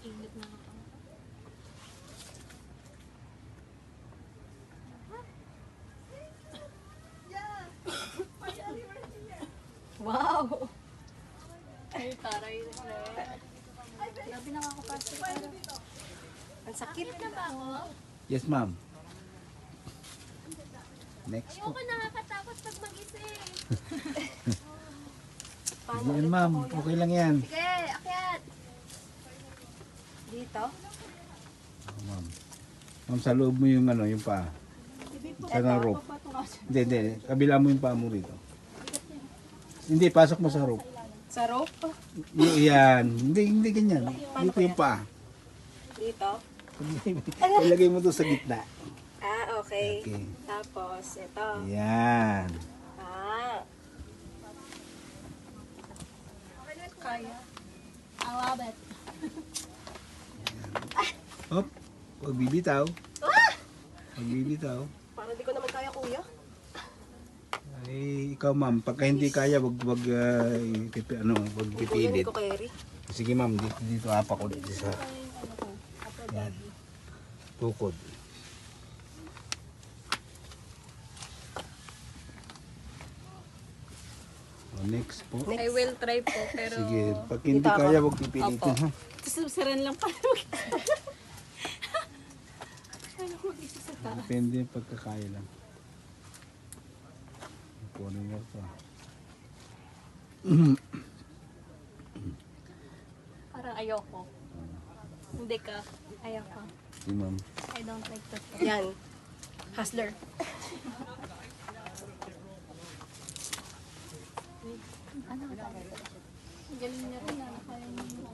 Init na ako. Wow! Ay, taray na siya. Grabe nakakapasok. Ang sakit na ba ako? Yes, ma'am. Next po. Ayoko nakakatakot pag mag-isip. Yan, ma'am. Okay lang yan. Sige, akyat! Dito? Oh, ma'am. Ma'am, sa loob mo yung ano, yung paa. Sa rope. Hindi. Kabila mo yung paa mo rito. Hindi, pasok mo sa rope. Sa rope? Yan. Hindi ganyan. Dito yung paa. Dito? Ilagay mo to sa gitna. Ah, okay. Okay. Tapos, ito. Yan. Ah. Kaya. I love it. Hop. Huwag bibitaw. Huwag bibitaw. Parang di ko naman kaya, kuya. Ay, ikaw ma'am, pagka hindi kaya, wag Hindi pipilit. ko carry. Sige ma'am, dito apa ko dito sa yan. Tukod. Next po. I will try po, pero... Sige, pag hindi kaya, wag pipilitin ha. Susaran lang pala. Ano ko mag-isa sa taas? Depende pagkakaya lang. Kunin mo pa. Parang ayoko. Hindi ka. Ayoko. Si ma'am. I don't like that. Yan. Hustler. Ano? Ang galing niya rin na kaya niya.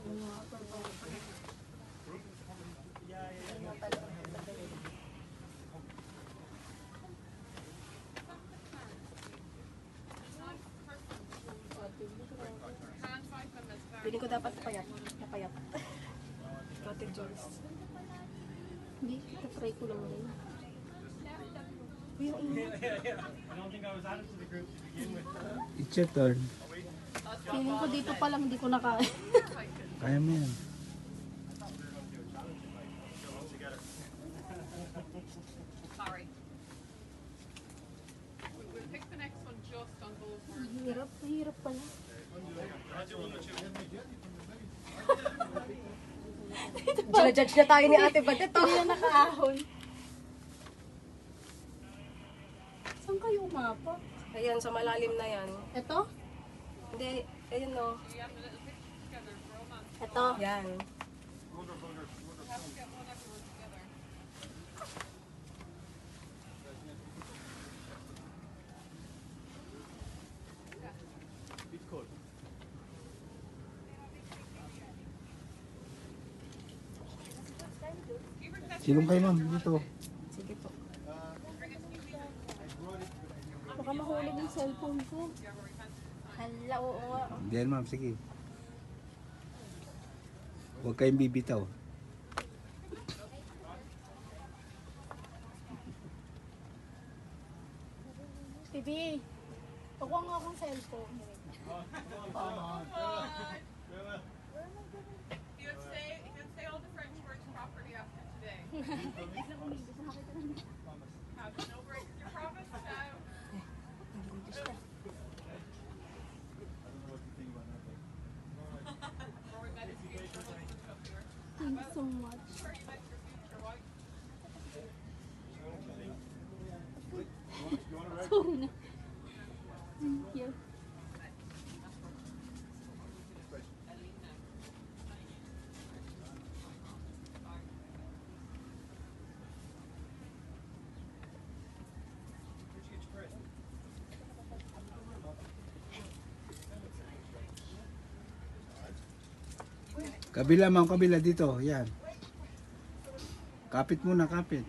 Piling ko dapat napayap. Napayap. Cottage Jones. Hindi, try ko lang rin. Yung init. It's your turn. Piling ko dito pa lang hindi ko nakaya. Kaya mo yan. Sorry. We picked the next one just on Bullsworth. Mahirap, mahirap pala. Judge na tayo ni Ate Badet. Hindi na nakaahon. Saan kayo umapa? Ayan, sa malalim na yan. Ito? Hindi, ayun o. Ito? Yan. Silong kayo ma'am, dito. Sige po. Baka mahulog yung cellphone ko. Hala, oo nga. Diyan ma'am, sige. Huwag kayong bibitaw. Bibi, pakuha nga akong cellphone. You can say all the French words properly after today. Have no break. You promise now. Or we investigate your husband's up here. Thank you so much. Sure you met your future wife. Sorry na. Thank you. Kabila ma'am, kabila dito. Yan. Kapit muna, kapit.